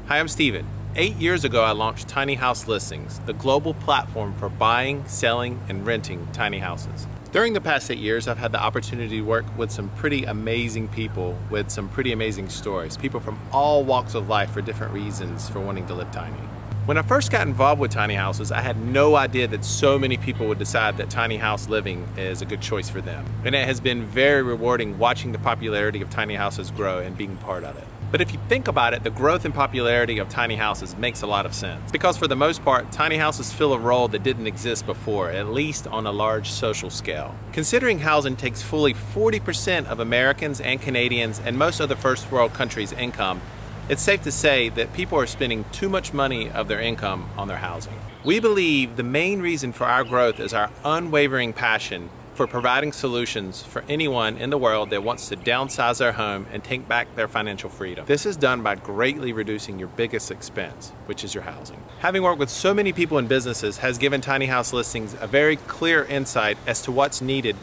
Hi, I'm Steven. 8 years ago, I launched Tiny House Listings, the global platform for buying, selling, and renting tiny houses. During the past 8 years, I've had the opportunity to work with some pretty amazing people with some pretty amazing stories. People from all walks of life for different reasons for wanting to live tiny. When I first got involved with tiny houses, I had no idea that so many people would decide that tiny house living is a good choice for them. And it has been very rewarding watching the popularity of tiny houses grow and being part of it. But if you think about it, the growth and popularity of tiny houses makes a lot of sense. Because for the most part, tiny houses fill a role that didn't exist before, at least on a large social scale. Considering housing takes fully 40% of Americans and Canadians and most other first world countries' income, it's safe to say that people are spending too much money of their income on their housing. We believe the main reason for our growth is our unwavering passion for providing solutions for anyone in the world that wants to downsize their home and take back their financial freedom. This is done by greatly reducing your biggest expense, which is your housing. Having worked with so many people and businesses has given Tiny House Listings a very clear insight as to what's needed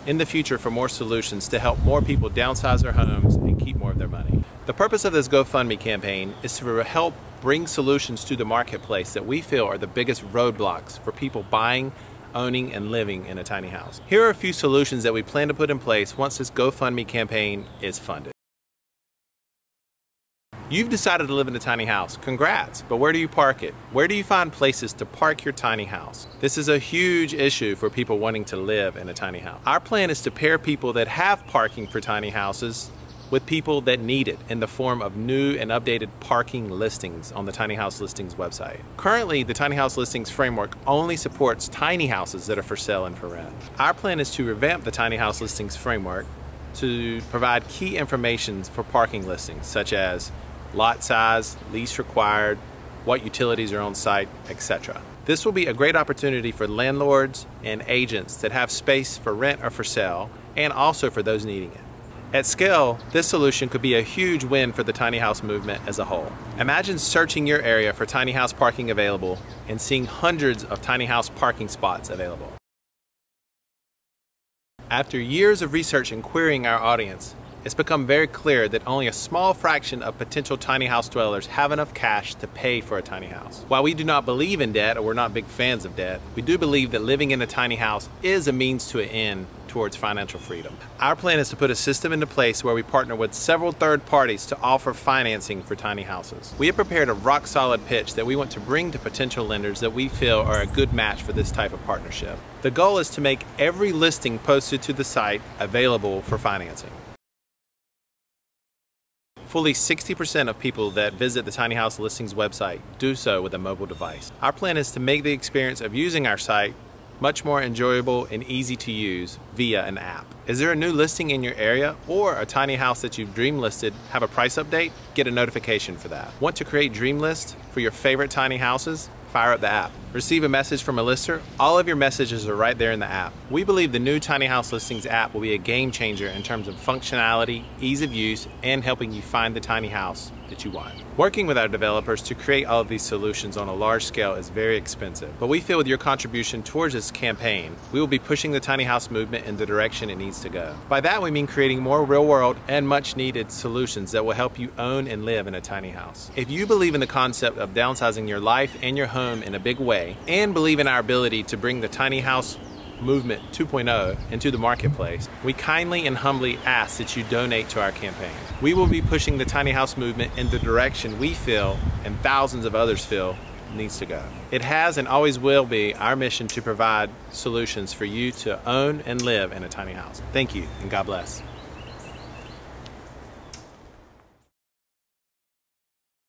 in the future for more solutions to help more people downsize their homes and keep more of their money. The purpose of this GoFundMe campaign is to help bring solutions to the marketplace that we feel are the biggest roadblocks for people buying, owning, and living in a tiny house. Here are a few solutions that we plan to put in place once this GoFundMe campaign is funded. You've decided to live in a tiny house. Congrats, but where do you park it? Where do you find places to park your tiny house? This is a huge issue for people wanting to live in a tiny house. Our plan is to pair people that have parking for tiny houses with people that need it in the form of new and updated parking listings on the Tiny House Listings website. Currently, the Tiny House Listings framework only supports tiny houses that are for sale and for rent. Our plan is to revamp the Tiny House Listings framework to provide key information for parking listings, such as lot size, lease required, what utilities are on site, etc. This will be a great opportunity for landlords and agents that have space for rent or for sale, and also for those needing it. At scale, this solution could be a huge win for the tiny house movement as a whole. Imagine searching your area for tiny house parking available and seeing hundreds of tiny house parking spots available. After years of research and querying our audience, it's become very clear that only a small fraction of potential tiny house dwellers have enough cash to pay for a tiny house. While we do not believe in debt, or we're not big fans of debt, we do believe that living in a tiny house is a means to an end towards financial freedom. Our plan is to put a system into place where we partner with several third parties to offer financing for tiny houses. We have prepared a rock-solid pitch that we want to bring to potential lenders that we feel are a good match for this type of partnership. The goal is to make every listing posted to the site available for financing. Fully 60% of people that visit the Tiny House Listings website do so with a mobile device. Our plan is to make the experience of using our site much more enjoyable and easy to use via an app. Is there a new listing in your area or a tiny house that you've dream listed have a price update? Get a notification for that. Want to create dream lists for your favorite tiny houses? Fire up the app. Receive a message from a lister? All of your messages are right there in the app. We believe the new Tiny House Listings app will be a game changer in terms of functionality, ease of use, and helping you find the tiny house that you want. Working with our developers to create all of these solutions on a large scale is very expensive, but we feel with your contribution towards this campaign, we will be pushing the tiny house movement in the direction it needs to go. By that we mean creating more real-world and much-needed solutions that will help you own and live in a tiny house. If you believe in the concept of downsizing your life and your home in a big way, and believe in our ability to bring the tiny house movement 2.0 into the marketplace, we kindly and humbly ask that you donate to our campaign. We will be pushing the tiny house movement in the direction we feel and thousands of others feel needs to go. It has and always will be our mission to provide solutions for you to own and live in a tiny house. Thank you, and God bless.